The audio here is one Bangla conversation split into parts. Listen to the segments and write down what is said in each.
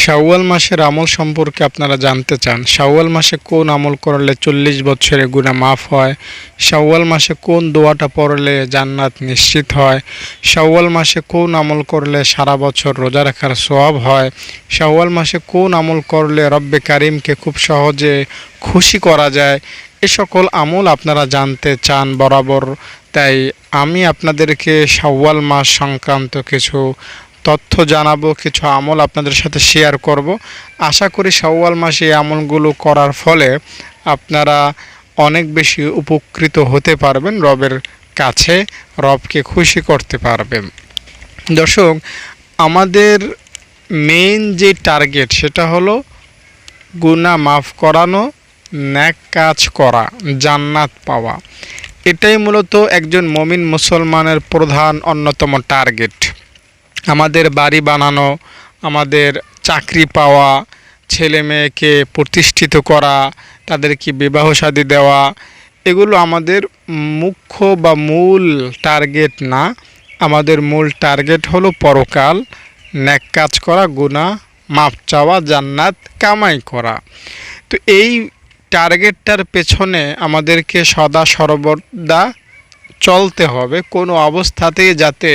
শাওয়াল মাসের আমল সম্পর্কে আপনারা জানতে চান। শাওয়াল মাসে কোন আমল করলে 40 বছরের গুনাহ মাফ হয়? শাওয়াল মাসে কোন দোয়াটা পড়লে জান্নাত নিশ্চিত হয়? শাওয়াল মাসে কোন আমল করলে সারা বছর রোজা রাখার সওয়াব হয়? শাওয়াল মাসে কোন আমল করলে রব্বে কারিমকে খুব সহজে খুশি করা যায়? এ সকল আমল আপনারা জানতে চান বরাবর, তাই আমি আপনাদেরকে শাওয়াল মাস সংক্রান্ত কিছু তথ্য জানাবো, কিছু আমল আপনাদের সাথে শেয়ার করব। আশা করি শাওয়াল মাসে এই আমলগুলো করার ফলে আপনারা অনেক বেশি উপকৃত হতে পারবেন, রবের কাছে রবকে খুশি করতে পারবেন। দর্শক, আমাদের মেইন যে টার্গেট সেটা হলো গুনাহ মাফ করানো, নেক কাজ করা, জান্নাত পাওয়া। এটাই মূলত একজন মুমিন মুসলমানের প্রধান অন্যতম টার্গেট। আমাদের বাড়ি বানানো, আমাদের চাকরি পাওয়া, ছেলে মেয়েকে প্রতিষ্ঠিত করা, তাদেরকে বিবাহ শাদী দেওয়া, এগুলো আমাদের মুখ্য বা মূল টার্গেট না। আমাদের মূল টার্গেট হলো পরকাল, নেক কাজ করা, গুনাহ মাফ চাওয়া, জান্নাত কামাই করা। তো এই টার্গেটটার পেছনে আমাদেরকে সদা সর্বদা চলতে হবে, কোনো অবস্থাতেই যাতে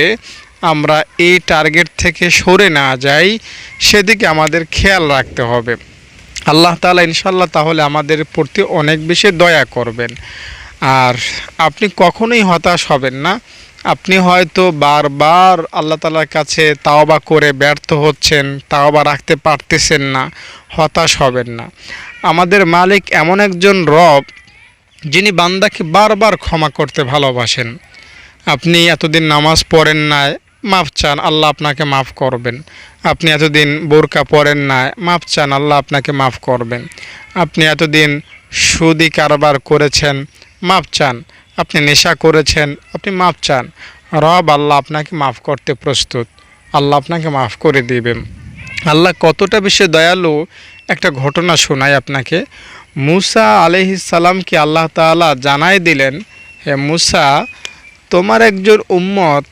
আমরা এই টার্গেট থেকে সরে না যাই সেদিকে আমাদের খেয়াল রাখতে হবে। আল্লাহ তাআলা ইনশাআল্লাহ তাহলে আমাদের প্রতি অনেক বেশি দয়া করবেন। আর আপনি কখনোই হতাশ হবেন না। আপনি হয়তো বারবার আল্লাহ তাআলার কাছে তাওবা করে ব্যর্থ হচ্ছেন, তাওবা রাখতে পারতেছেন না, হতাশ হবেন না। আমাদের মালিক এমন একজন রব যিনি বান্দাকে বারবার ক্ষমা করতে ভালোবাসেন। আপনি এতদিন নামাজ পড়েন না, মাফ চান, আল্লাহ আপনাকে মাফ করবেন। আপনি এতদিন বোরকা পরেন না, মাফ চান, আল্লাহ আপনাকে মাফ করবেন। আপনি এতদিন সুদি কারবার করেছেন, মাফ চান। আপনি নেশা করেছেন, আপনি মাফ চান। রব আল্লাহ আপনাকে মাফ করতে প্রস্তুত, আল্লাহ আপনাকে মাফ করে দিবেন। আল্লাহ কতটা বেশি দয়ালু একটা ঘটনা শোনায় আপনাকে। মুসা আলাইহিস সালামকে আল্লাহ তাআলা জানায় দিলেন, হে মুসা, তোমার একজন উম্মত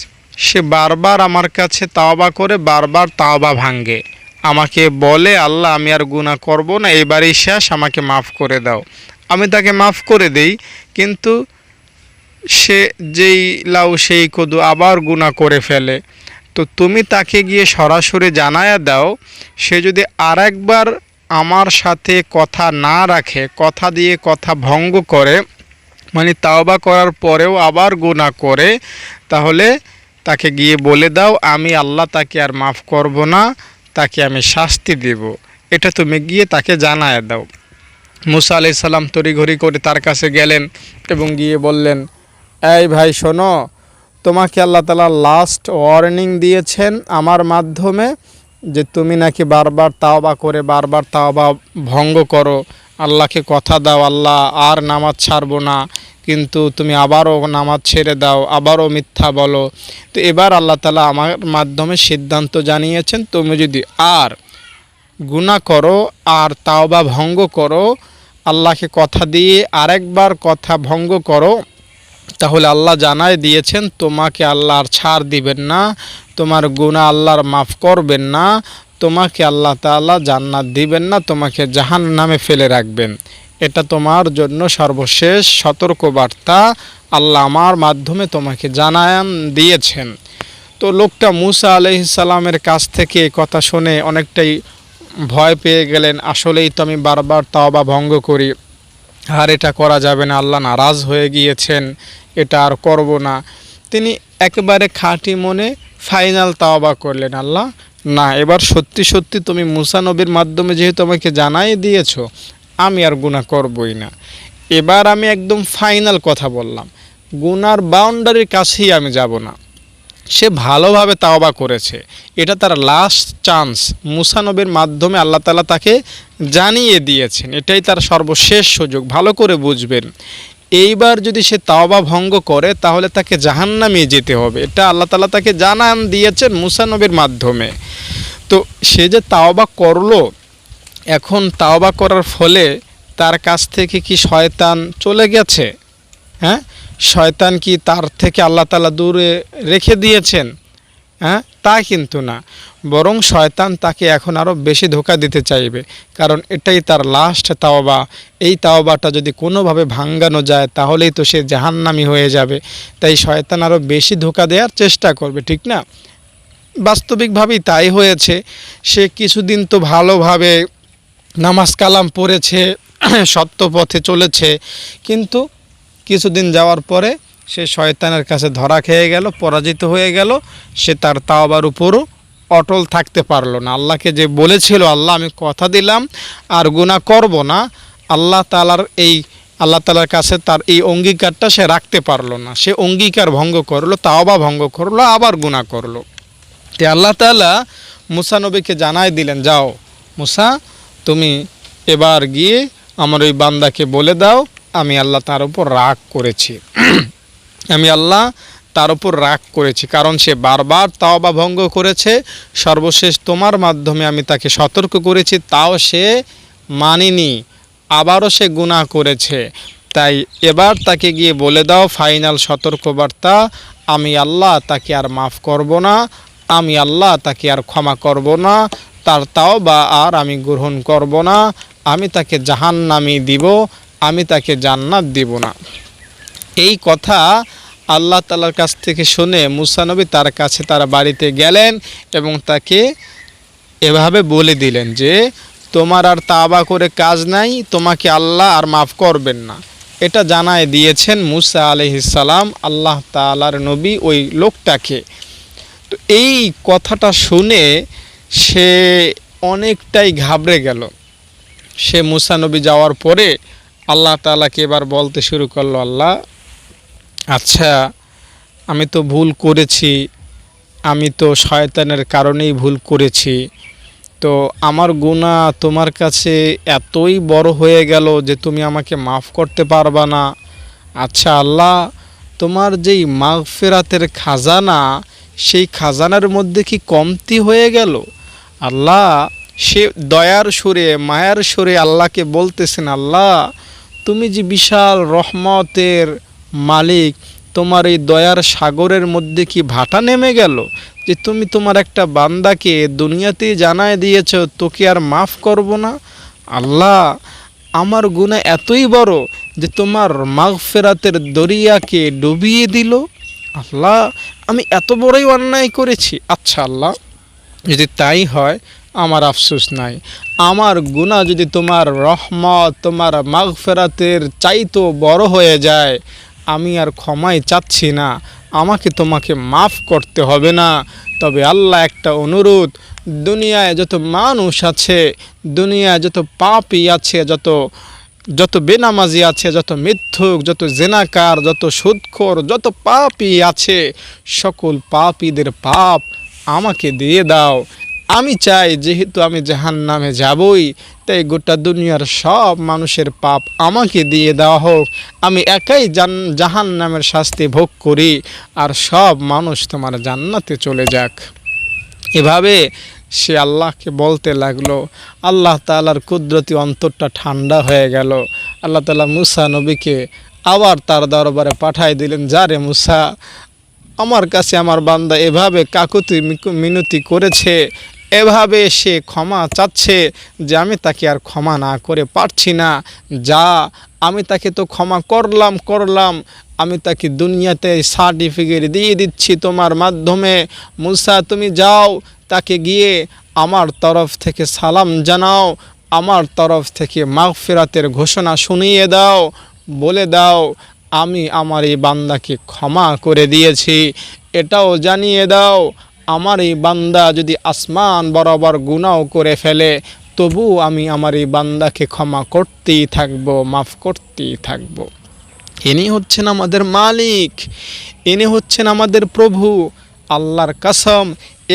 সে বারবার আমার কাছে তাওবা করে বারবার তাওবা ভাঙ্গে, আমাকে বলে আল্লাহ আমি আর গুনাহ করব না, এবারই শেষ, আমাকে মাফ করে দাও। আমি তাকে মাফ করে দেই, কিন্তু সে যেই লাউ সেই কদু আবার গুনাহ করে ফেলে। তো তুমি তাকে গিয়ে সরাসরি জানায়া দাও, সে যদি আরেকবার আমার সাথে কথা না রাখে, কথা দিয়ে কথা ভঙ্গ করে, মানে তাওবা করার পরেও আবার গুনাহ করে, তাহলে তাকে গিয়ে বলে দাও আমি আল্লাহ তাকে আর মাফ করব না, তাকে আমি শাস্তি দেব। এটা তুমি গিয়ে তাকে জানায় দাও। মুসা আলাইহিস সালাম তড়িঘড়ি করে তার কাছে গেলেন এবং গিয়ে বললেন, এই ভাই শোনো, তোমাকে আল্লাহ তাআলা লাস্ট ওয়ার্নিং দিয়েছেন আমার মাধ্যমে যে তুমি নাকি বারবার তাওবা করে বারবার তাওবা ভঙ্গ করো, আল্লাহকে কথা দাও আল্লাহ আর নামাজ ছাড়বো না, কিন্তু তুমি আবারও নামাজ ছেড়ে দাও, আবারও মিথ্যা বলো। তো এবার আল্লাহ তাআলা আমার মাধ্যমে সিদ্ধান্ত জানিয়েছেন, তুমি যদি আর গুনাহ করো আর তাওবা ভঙ্গ করো, আল্লাহকে কথা দিয়ে আরেকবার কথা ভঙ্গ করো, তাহলে আল্লাহ জানায় দিয়েছেন তোমাকে আল্লাহ আর ছাড় দিবেন না, তোমার গুনাহ আল্লাহর মাফ করবেন না, তোমাকে আল্লাহ তাআলা জান্নাত দিবেন না, তোমাকে জাহান্নামে ফেলে রাখবেন। এটা তোমার জন্য সর্বশেষ সতর্কবার্তা আল্লাহ আমার মাধ্যমে তোমাকে জানান দিয়েছেন। তো লোকটা মুসা আলাইহিস সালামের কাছ থেকে কথা শুনে অনেকটাই ভয় পেয়ে গেলেন। আসলেই তো আমি বারবার তাওবা ভঙ্গ করি, আর এটা করা যাবে না, আল্লাহ নারাজ হয়ে গিয়েছেন, এটা আর করব না। তিনি একেবারে খাঁটি মনে ফাইনাল তাওবা করলেন, আল্লাহ না, এবার সত্যি সত্যি তুমি মুসা নবীর মাধ্যমে যেহেতু আমাকে জানাই দিয়েছো, আমি আর গুনাহ করবই না। এবার আমি একদম ফাইনাল কথা বললাম, গুনার বাউন্ডারির কাছেই আমি যাব না। সে ভালোভাবে তাওবা করেছে, এটা তার লাস্ট চান্স। মুসা নবীর মাধ্যমে আল্লাহ তাআলা তাকে জানিয়ে দিয়েছেন, এটাই তার সর্বশেষ সুযোগ, ভালো করে বুঝবেন। এইবার যদি সে তাওবা ভঙ্গ করে তাহলে তাকে জাহান্নামে যেতে হবে, এটা আল্লাহ তাআলা তাকে জানান দিয়েছেন মুসা নবীর মাধ্যমে। তো সে যে তাওবা করলো, এখন তাওবা করার ফলে তার কাছ থেকে কি শয়তান চলে গেছে? হ্যাঁ, শয়তান কি তার থেকে আল্লাহ তাআলা দূরে রেখে দিয়েছেন? তা কিন্তু না, বরং শয়তান তাকে এখন আরও বেশি ধোঁকা দিতে চাইবে, কারণ এটাই তার লাস্ট তাওবা। এই তাওবাটা যদি কোনোভাবে ভাঙ্গানো যায় তাহলেই তো সে জাহান্নামী হয়ে যাবে। তাই শয়তান আরও বেশি ধোঁকা দেওয়ার চেষ্টা করবে, ঠিক না? বাস্তবিকভাবেই তাই হয়েছে। সে কিছুদিন তো ভালোভাবে নামাজ কালাম পড়েছে, সত্য পথে চলেছে, কিন্তু কিছুদিন যাওয়ার পরে সে শয়তানের কাছে ধরা খেয়ে গেল, পরাজিত হয়ে গেল। সে তার তাওবার উপরও অটল থাকতে পারলো না। আল্লাহকে যে বলেছিল, আল্লাহ আমি কথা দিলাম আর গুনাহ করব না, আল্লাহ তাআলার কাছে তার এই অঙ্গীকারটা সে রাখতে পারলো না। সে অঙ্গীকার ভঙ্গ করলো, তাওবা ভঙ্গ করলো, আবার গুনাহ করলো। তে আল্লাহ তাআলা মুসা নবীকে জানাই দিলেন, যাও মুসা, তুমি এবার গিয়ে আমার ওই বান্দাকে বলে দাও আমি আল্লাহ তার উপর রাগ করেছি। আমি আল্লাহ তার উপর রাগ করেছি, কারণ সে বারবার তাওবা ভঙ্গ করেছে। সর্বশেষ তোমার মাধ্যমে আমি তাকে সতর্ক করেছি, তাও সে মানেনি, আবারও সে গুনাহ করেছে। তাই এবার তাকে গিয়ে বলে দাও, ফাইনাল সতর্কবার্তা, আমি আল্লাহ তাকে আর মাফ করব না, আমি আল্লাহ তাকে আর ক্ষমা করব না, তার তাওবা আর আমি গ্রহণ করব না, আমি তাকে জাহান্নামী দিব, আমি তাকে জান্নাত দিব না। এই কথা আল্লাহ তাআলার কাছ থেকে শুনে মুসা নবী তার কাছে, তার বাড়িতে গেলেন এবং তাকে এভাবে বলে দিলেন যে তোমার আর তাওবা করে কাজ নাই, তোমাকে আল্লাহ আর মাফ করবেন না। এটা জানায় দিয়েছেন মুসা আলাইহিস সালাম আল্লাহ তাআলার নবী ওই লোকটাকে। তো এই কথাটা শুনে সে অনেকটাই ঘাবড়ে গেল। সে মুসা নবী যাওয়ার পরে আল্লাহ তাআলাকে এবার বলতে শুরু করলো, আল্লাহ আচ্ছা আমি তো ভুল করেছি, আমি তো শয়তানের কারণেই ভুল করেছি, তো আমার গুনাহ তোমার কাছে এতই বড় হয়ে গেল যে তুমি আমাকে মাফ করতে পারবা না। আচ্ছা আল্লাহ, তোমার যেই মাগফিরাতের খাজানা, সেই খাজানার মধ্যে কি কমতি হয়ে গেল? আল্লাহ সে দয়ার সুরে, মায়ার সুরে আল্লাহকে বলতেছেন, আল্লাহ তুমি যে বিশাল রহমতের মালিক, তোমার এই দয়ার সাগরের মধ্যে কি ভাটা নেমে গেল যে তুমি তোমার একটা বান্দাকে দুনিয়াতেই জানায় দিয়েছ তোকে আর মাফ করব না? আল্লাহ আমার গুনাহ এতই বড় যে তোমার মাগফিরাতের দরিয়াকে ডুবিয়ে দিল। আল্লাহ আমি এত বড়ই অন্যায় করেছি। আচ্ছা আল্লাহ, যদি তাই হয় আমার আফসোস নাই, আমার গুনাহ যদি তোমার রহমত, তোমার মাগফিরাতের চাইতো বড় হয়ে যায়, আমি আর ক্ষমাই চাচ্ছি না, আমাকে তোমাকে মাফ করতে হবে না। তবে আল্লাহ একটা অনুরোধ, দুনিয়ায় যত মানুষ আছে, দুনিয়ায় যত পাপী আছে, যত বেনামাজি আছে, যত মিথ্যুক, যত জেনাকার, যত সুদখোর, যত পাপী আছে, সকল পাপীদের পাপ আমাকে দিয়ে দাও। আমি চাই যেহেতু আমি জাহান্নামে যাবই, তাই গোটা দুনিয়ার সব মানুষের পাপ আমাকে দিয়ে দেওয়া হোক, আমি একাই জাহান্নামের শাস্তি ভোগ করি, আর সব মানুষ তোমার জান্নাতে চলে যাক। এভাবে সে আল্লাহকে বলতে লাগলো। আল্লাহ তাআলার কুদরতি অন্তরটা ঠান্ডা হয়ে গেল। আল্লাহ তাআলা মুসা নবীকে আবার তার দরবারে পাঠাই দিলেন, যারে মুসা, আমার কাছে আমার বান্দা এভাবে কাকুতি মিনতি করেছে, এভাবে সে ক্ষমা চাচ্ছে যে আমি তাকে আর ক্ষমা না করে পারছি না। যা, আমি তাকে তো ক্ষমা করলাম, আমি তাকে দুনিয়াতে সার্টিফিকেট দিয়ে দিচ্ছি তোমার মাধ্যমে। মুসা তুমি যাও, তাকে গিয়ে আমার তরফ থেকে সালাম জানাও, আমার তরফ থেকে মাগফিরাতের ঘোষণা শুনিয়ে দাও, বলে দাও আমি আমার এই বান্দাকে ক্ষমা করে দিয়েছি। এটাও জানিয়ে দাও আমার এই বান্দা যদি আসমান বরাবর গুনাহ করে ফেলে, তবু আমি আমার এই বান্দাকে ক্ষমা করতেই থাকবো, মাফ করতেই থাকবো। ইনি হচ্ছেন আমাদের মালিক, ইনি হচ্ছেন আমাদের প্রভু। আল্লাহর কসম,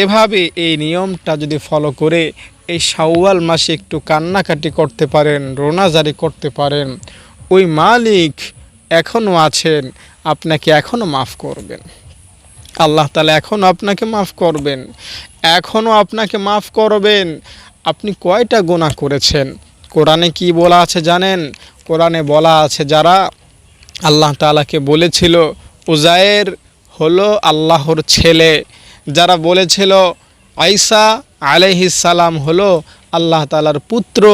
এভাবে এই নিয়মটা যদি ফলো করে এই শাওয়াল মাসে একটু কান্নাকাটি করতে পারেন, রোনাজারি করতে পারেন, ওই মালিক এখনও আছেন, আপনাকে এখনও মাফ করবেন। আল্লাহ তাআলা এখনও আপনাকে মাফ করবেন, এখনও আপনাকে মাফ করবেন। আপনি কয়টা গুনাহ করেছেন? কোরআনে কি বলা আছে জানেন? কোরআনে বলা আছে, যারা আল্লাহ তাআলাকে বলেছিল উজায়ের হলো আল্লাহর ছেলে, যারা বলেছিল ঈসা আলাইহিস সালাম হলো আল্লাহ তাআলার পুত্র।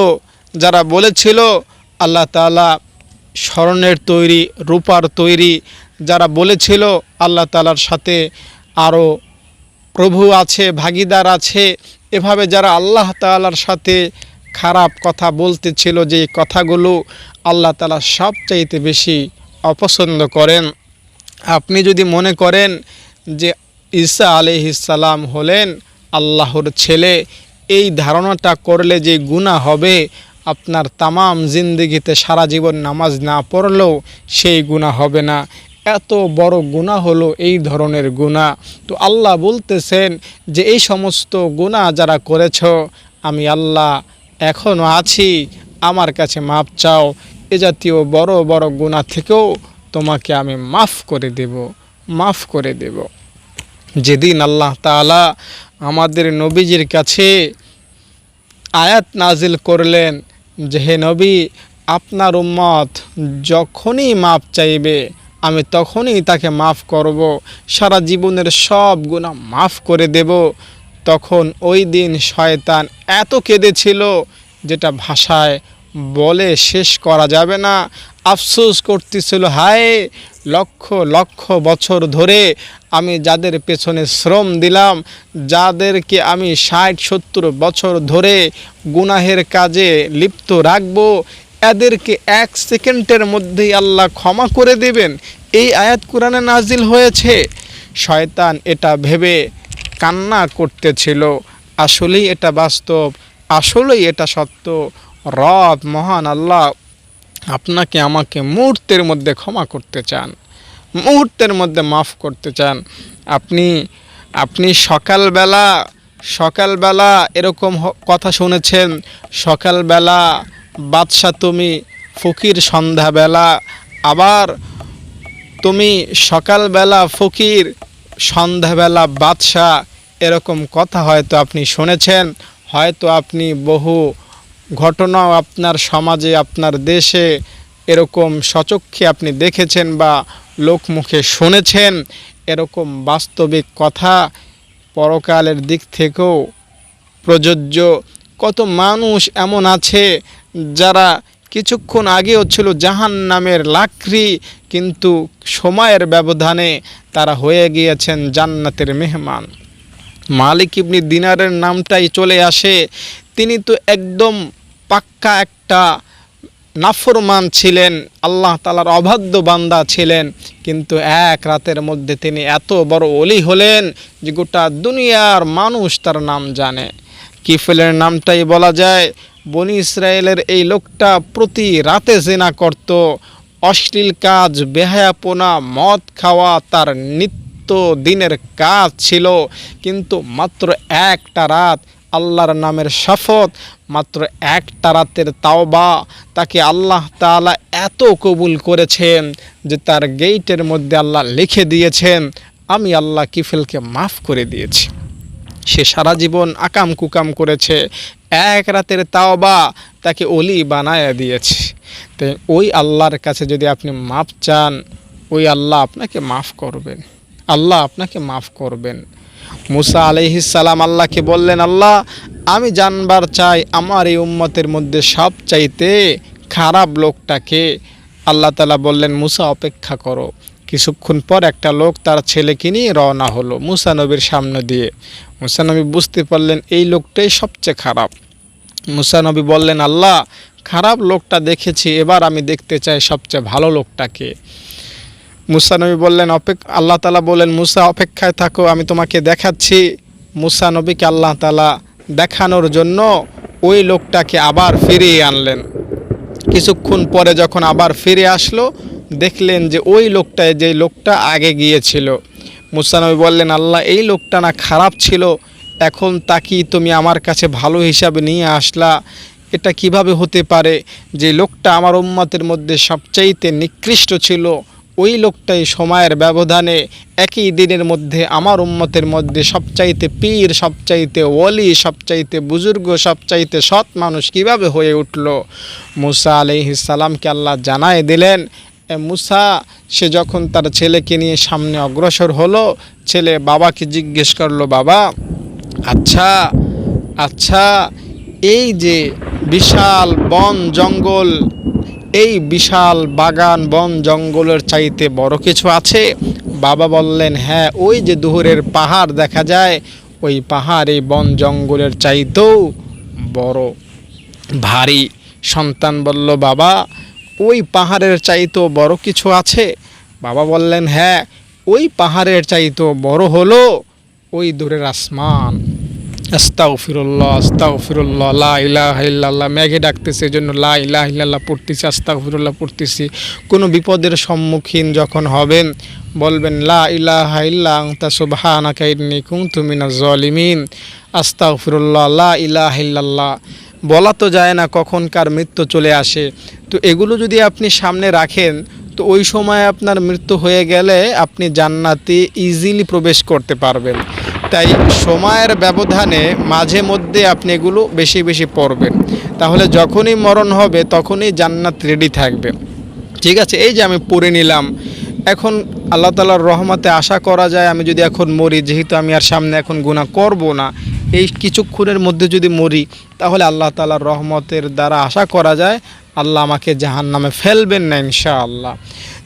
যারা বলেছিল আল্লাহ তাআলা স্বর্ণের তৈরি, রূপার তৈরি, যারা বলেছিল আল্লাহ তাআলার সাথে আরও প্রভু আছে, ভাগীদার আছে, এভাবে যারা আল্লাহ তাআলার সাথে খারাপ কথা বলতেছিল, যে কথাগুলো আল্লাহ তাআলা সবচাইতে বেশি অপছন্দ করেন। আপনি যদি মনে করেন যে ঈসা আলাইহিস সালাম হলেন আল্লাহর ছেলে, এই ধারণাটা করলে যে গুনাহ হবে, আপনার তামাম জিন্দেগিতে সারা জীবন নামাজ না পড়লেও সেই গুনাহ হবে না। এত বড় গুনাহ হলো এই ধরনের গুনাহ। তো আল্লাহ বলতেছেন যে এই সমস্ত গুনাহ যারা করেছ, আমি আল্লাহ এখনও আছি, আমার কাছে মাপ চাও। এ জাতীয় বড় বড় গুনাহ থেকেও তোমাকে আমি মাফ করে দেব, মাফ করে দেব। যেদিন আল্লাহ তাআলা আমাদের নবীজির কাছে আয়াত নাজিল করলেন যে হে নবী, আপনার উম্মত যখনই মাপ চাইবে আমি তখনই তাকে মাফ করব, সারা জীবনের সব গুনাহ মাফ করে দেব, তখন ওই দিন শয়তান এত কেঁদেছিল যেটা ভাষায় বলে শেষ করা যাবে না। আফসোস করতেছিল, হায় লক্ষ লক্ষ বছর ধরে আমি যাদের পেছনে শ্রম দিলাম, যাদেরকে আমি 60-70 বছর ধরে গুনাহের কাজে লিপ্ত রাখবো, এদেরকে 1 সেকেন্ডের মধ্যেই আল্লাহ ক্ষমা করে দেবেন। এই আয়াত কোরআনে নাজিল হয়েছে। শয়তান এটা ভেবে কান্না করতেছিল। আসলেই এটা বাস্তব, আসলেই এটা সত্য। রব মহান আল্লাহ আপনাকে আমাকে মুহূর্তের মধ্যে ক্ষমা করতে চান, মুহূর্তের মধ্যে মাফ করতে চান। আপনি সকালবেলা এরকম কথা শুনেছেন, সকালবেলা বাদশা তুমি, ফকির সন্ধ্যাবেলা। আবার তুমি সকালবেলা ফকির, সন্ধ্যাবেলা বাদশা, এরকম কথা হয়তো আপনি শুনেছেন। হয়তো আপনি বহু ঘটনাও আপনার সমাজে, আপনার দেশে এরকম সচক্ষে আপনি দেখেছেন বা লোকমুখে শুনেছেন। এরকম বাস্তবিক কথা পরকালের দিক থেকেও প্রযোজ্য। কত মানুষ এমন আছে যারা কিছুক্ষণ আগেও ছিল জাহান্নামের লাকড়ি, কিন্তু সময়ের ব্যবধানে তারা হয়ে গিয়েছেন জান্নাতের মেহমান। মালিক ইবনে দিনারের নামটাই চলে আসে। তিনি তো একদম পাক্কা একটা নাফরমান ছিলেন, আল্লাহ তাআলার অবাধ্য বান্দা ছিলেন, কিন্তু এক রাতের মধ্যে তিনি এত বড় ওলি হলেন যে গোটা দুনিয়ার মানুষ তার নাম জানে। কিফলের নামটাই বলা যায়। বনি ইসরায়েলের এই লোকটা প্রতি রাতে জিনা করত, অশ্লীল কাজ, বেহায়াপনা, মদ খাওয়া তার নিত্য দিনের কাজ ছিল। কিন্তু মাত্র একটা রাত, আল্লাহর নামের শপথ, মাত্র একটা রাতের তাওবা তাকে আল্লাহ তাআলা এত কবুল করেছেন যে তার গেইটের মধ্যে আল্লাহ লিখে দিয়েছেন, আমি আল্লাহ কিফেলকে মাফ করে দিয়েছি। সে সারা জীবন আকাম কুকাম করেছে, এক রাতের তাওবা তাকে ওলি বানায়া দিয়েছে। তাই ওই আল্লাহর কাছে যদি আপনি মাফ চান, ওই আল্লাহ আপনাকে মাফ করবেন, আল্লাহ আপনাকে মাফ করবেন। মুসা আলাইহিস সালাম আল্লাহকে বললেন, আল্লাহ আমি জানবার চাই আমার এই উম্মতের মধ্যে সবচাইতে খারাপ লোকটাকে। আল্লাহ তাআলা বললেন, মুসা অপেক্ষা করো। কিছুক্ষণ পর একটা লোক তার ছেলেকে নিয়ে রওনা হলো মুসা নবীর সামনে দিয়ে। মুসা নবী বুঝতে পারলেন এই লোকটাই সবচেয়ে খারাপ। মুসা নবী বললেন, আল্লাহ খারাপ লোকটা দেখেছি, এবার আমি দেখতে চাই সবচেয়ে ভালো লোকটাকে। মুসা নবী বললেন, আল্লাহ তাআলা বললেন, মুসা অপেক্ষায় থাকো, আমি তোমাকে দেখাচ্ছি। মুসা নবীকে আল্লাহ তাআলা দেখানোর জন্য ওই লোকটাকে আবার ফিরিয়ে আনলেন। কিছুক্ষণ পরে যখন আবার ফিরে আসলো, দেখলেন যে ওই লোকটায় যে লোকটা আগে গিয়েছিল। মুসা নবী বললেন, আল্লাহ এই লোকটা না খারাপ ছিল, এখন তাকে তুমি আমার কাছে ভালো হিসাবে নিয়ে আসলা, এটা কিভাবে হতে পারে? যে লোকটা আমার উম্মতের মধ্যে সবচাইতে নিকৃষ্ট ছিল, ওই লোকটাই সময়ের ব্যবধানে একই দিনের মধ্যে আমার উম্মতের মধ্যে সবচাইতে পীর, সবচাইতে ওলি, সবচাইতে বুজুর্গ, সবচাইতে সৎ মানুষ কিভাবে হয়ে উঠল? মুসা আলাইহিস সালামকে আল্লাহ জানায় দিলেন। মুসা সে যখন তার ছেলেকে নিয়ে সামনে অগ্রসর হলো, ছেলে বাবাকে জিজ্ঞেস করলো, বাবা আচ্ছা, আচ্ছা, এই যে বিশাল বন জঙ্গল, এই বিশাল বাগান বন জঙ্গলের চাইতে বড় কিছু আছে? বাবা বললেন, হ্যাঁ, ওই যে দূরের পাহাড় দেখা যায়, ওই পাহাড় এই বন জঙ্গলের চাইতেও বড়, ভারী। সন্তান বলল, বাবা, ওই পাহাড়ের চাইতেও বড় কিছু আছে? বাবা বললেন, হ্যাঁ, ওই পাহাড়ের চাইতেও বড় হলো ওই দূরের আসমান। আস্তাগফিরুল্লাহ, আস্তাগফিরুল্লাহ, লা ইলাহা ইল্লাল্লাহ। মেঘে ডাকতেছে, এজন্য লা ইলাহা ইল্লাল্লাহ পড়তেছি, আস্তাগফিরুল্লাহ পড়তেছি। কোনো বিপদের সম্মুখীন যখন হবেন, বলবেন লা ইলাহা ইল্লা আনতা সুবহানাকা ইন্নী কুনতু মিনাজ জালিমিন। আস্তাগফিরুল্লাহ, লা ইলাহা ইল্লাল্লাহ। বলা তো যায় না কখন কার মৃত্যু চলে আসে, তো এগুলো যদি আপনি সামনে রাখেন, তো ওই সময় আপনার মৃত্যু হয়ে গেলে আপনি জান্নাতে ইজিলি প্রবেশ করতে পারবেন। তাই সময়ের ব্যবধানে মাঝে মধ্যে আপনি এগুলো বেশি বেশি পড়বেন, তাহলে যখনই মরণ হবে তখনই জান্নাত রেডি থাকবে। ঠিক আছে, এই যে আমি পড়ে নিলাম, এখন আল্লাহ তাআলার রহমতে আশা করা যায় আমি যদি এখন মরি, যেহেতু আমি আর সামনে এখন গুনাহ করব না, এই কিছুক্ষণের মধ্যে যদি মরি, তাহলে আল্লাহ তাআলার রহমতের দ্বারা আশা করা যায় আল্লাহ আমাকে জাহান্নামে ফেলবেন না ইনশাআল্লাহ।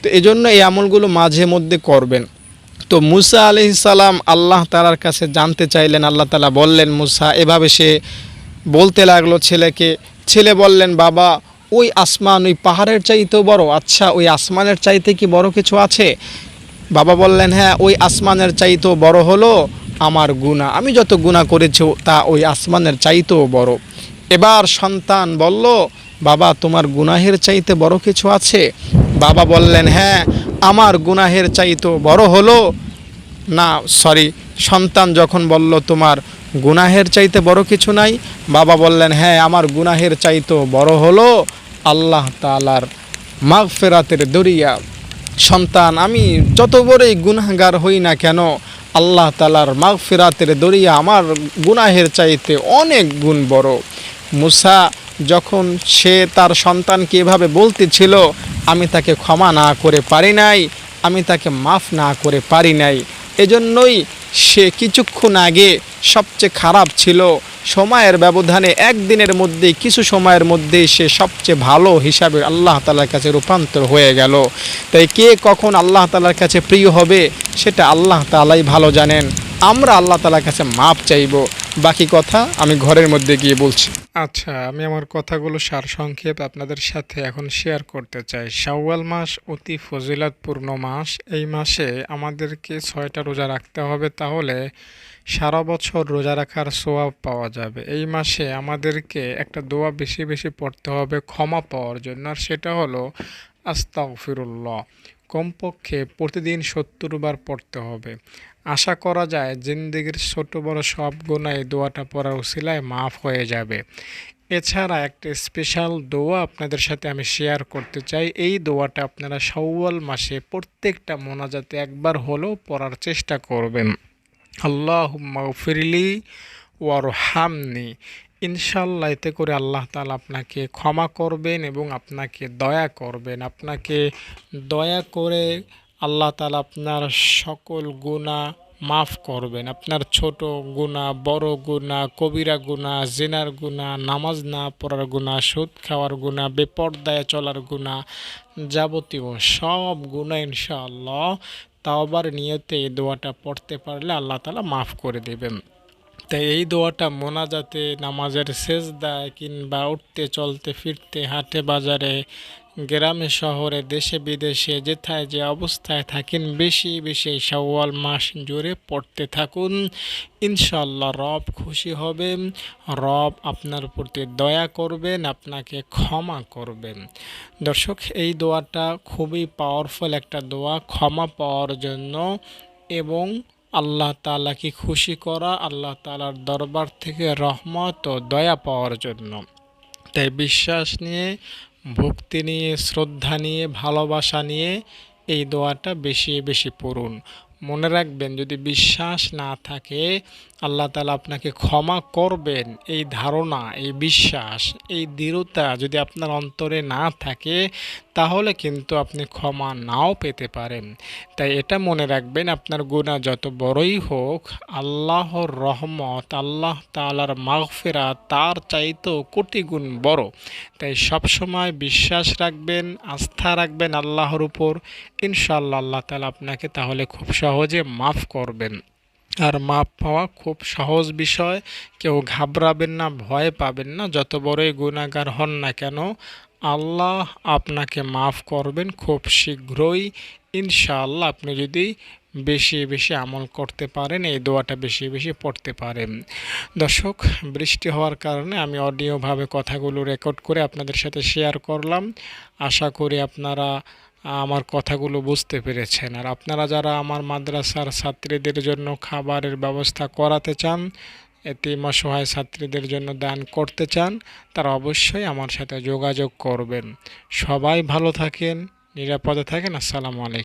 তো এই জন্য এই আমলগুলো মাঝে মধ্যে করবেন। তো মুসা আলাইহিস সালাম আল্লাহ তাআলার কাছে জানতে চাইলেন, আল্লাহ তাআলা বললেন মুসা, এভাবে সে বলতে লাগলো ছেলেকে। ছেলে বললেন, বাবা, ওই আসমান ওই পাহাড়ের চাইতেও বড়? আচ্ছা, ওই আসমানের চাইতে কি বড় কিছু আছে? বাবা বললেন, হ্যাঁ, ওই আসমানের চাইতেও বড় হলো আমার গুনাহ, আমি যত গুনাহ করেছি তা ওই আসমানের চাইতেও বড়। এবার সন্তান বলল, বাবা, তোমার গুনাহের চাইতে বড় কিছু আছে? বাবা বললেন, হ্যাঁ, আমার গুনাহের চাইতেও বড় হলো, না সরি, সন্তান যখন বলল তোমার গুনাহের চাইতে বড় কিছু নাই, বাবা বললেন, হ্যাঁ, আমার গুনাহের চাইতেও বড় হলো আল্লাহ তাআলার মাগফিরাতের দরিয়া। সন্তান, আমি যত বড়ই গুনাহগার হই না কেন, আল্লাহ তাআলার মাগফিরাতের দরিয়া আমার গুনাহের চাইতে অনেক গুণ বড়। মুসা যখন সে তার সন্তানকে এভাবে বলতেছিল, আমি তাকে ক্ষমা না করে পারি নাই, আমি তাকে মাফ না করে পারি নাই, এজন্যই সে কিছুক্ষণ আগে সবচেয়ে খারাপ ছিল, সময়ের ব্যবধানে একদিনের মধ্যেই, কিছু সময়ের মধ্যেই সে সবচেয়ে ভালো হিসাবে আল্লাহ তাআলার কাছে রূপান্তর হয়ে গেল। তাই কে কখন আল্লাহ তাআলার কাছে প্রিয় হবে সেটা আল্লাহ তাআলাই ভালো জানেন। আমরা আল্লাহ তাআলার কাছে মাপ চাইব, বাকি কথা আমি ঘরের মধ্যে গিয়ে বলছি। আচ্ছা, আমি আমার কথাগুলো সারসংক্ষেপ আপনাদের সাথে এখন শেয়ার করতে চাই। শাওয়াল মাস অতি ফজিলতপূর্ণ মাস। এই মাসে আমাদেরকে 6টা রোজা রাখতে হবে, তাহলে সারা বছর রোজা রাখার সওয়াব পাওয়া যাবে। এই মাসে আমাদেরকে একটা দোয়া বেশি বেশি পড়তে হবে ক্ষমা পাওয়ার জন্য, আর সেটা হলো আস্তাগফিরুল্লাহ। কমপক্ষে প্রতিদিন 70 বার পড়তে হবে। আশা করা যায় জিন্দেগির ছোট বড় সব গুনাহ এই দোয়াটা পড়ার উসিলায় মাফ হয়ে যাবে। এছাড়া একটা স্পেশাল দোয়া আপনাদের সাথে আমি শেয়ার করতে চাই। এই দোয়াটা আপনারা শাওয়াল মাসে প্রত্যেকটা মোনাজাতে একবার হলেও পড়ার চেষ্টা করবেন। আল্লাহুম্মা গফিরলি ওয়ারহামনি। ইনশাল্লাহ এতে করে আল্লাহ তাআলা আপনাকে ক্ষমা করবেন এবং আপনাকে দয়া করবেন। আপনাকে দয়া করে আল্লাহ তাআলা আপনার সকল গুনাহ মাফ করবেন। আপনার ছোট গুনাহ, বড় গুনাহ, কবিরা গুনাহ, জিনার গুনাহ, নামাজ না পড়ার গুনাহ, সুদ খাওয়ার গুনাহ, বেপরদায় চলার গুনাহ, যাবতীয় সব গুনাহ ইনশাআল্লাহ তাওবার নিয়তে এই দোয়াটা পড়তে পারলে আল্লাহ তাআলা মাফ করে দেবেন। তাই এই দোয়াটা মোনাজাতে, নামাজের সেজদায়, কিংবা উঠতে চলতে ফিরতে, হাটে বাজারে, গ্রামে শহরে, দেশে বিদেশে, যেথায় যে অবস্থায় থাকেন বেশি বেশি এই শাওয়াল মাস জুড়ে পড়তে থাকুন। ইনশাল্লাহ রব খুশি হবেন, রব আপনার প্রতি দয়া করবেন, আপনাকে ক্ষমা করবেন। দর্শক, এই দোয়াটা খুবই পাওয়ারফুল একটা দোয়া ক্ষমা পাওয়ার জন্য এবং আল্লাহ তাআলাকে খুশি করা, আল্লাহ তাআলার দরবার থেকে রহমত ও দয়া পাওয়ার জন্য। তাই বিশ্বাস নিয়ে, ভক্তি নিয়ে, শ্রদ্ধা নিয়ে, ভালোবাসা নিয়ে এই দোয়াটা বেশি বেশি পড়ুন। মনে রাখবেন, যদি বিশ্বাস না থাকে আল্লাহ তাআলা আপনাকে ক্ষমা করবেন, এই ধারণা, এই বিশ্বাস, এই দৃঢ়তা যদি আপনার অন্তরে না থাকে, তাহলে কিন্তু আপনি ক্ষমা নাও পেতে পারেন। তাই এটা মনে রাখবেন, আপনার গুনাহ যত বড়ই হোক, আল্লাহর রহমত, আল্লাহ তাআলার মাগফিরাত তার চাইতেও কোটি গুণ বড়। তাই সবসময় বিশ্বাস রাখবেন, আস্থা রাখবেন আল্লাহর উপর। ইনশাআল্লাহ আল্লাহ তাআলা আপনাকে তাহলে খুব সহজে মাফ করবেন। আর মাপ পাওয়া খুব সহজ বিষয়। কেউ ঘাবড়াবেন না, ভয় পাবেন না। যত বড়ই গুনাহগার হন না কেন, আল্লাহ আপনাকে মাফ করবেন খুব শীঘ্রই ইনশাআল্লাহ, আপনি যদি বেশি বেশি আমল করতে পারেন, এই দোয়াটা বেশি বেশি পড়তে পারেন। দর্শক, বৃষ্টি হওয়ার কারণে আমি অডিওভাবে কথাগুলো রেকর্ড করে আপনাদের সাথে শেয়ার করলাম। আশা করি আপনারা আমার কথাগুলো বুঝতে পেরেছেন। আর আপনারা যারা আমার মাদ্রাসার ছাত্রীদের জন্য খাবারের ব্যবস্থা করাতে চান, এতিম অসহায় ছাত্রীদের জন্য দান করতে চান, তারা অবশ্যই আমার সাথে যোগাযোগ করবেন। সবাই ভালো থাকেন, নিরাপদে থাকেন। আসসালামু আলাইকুম।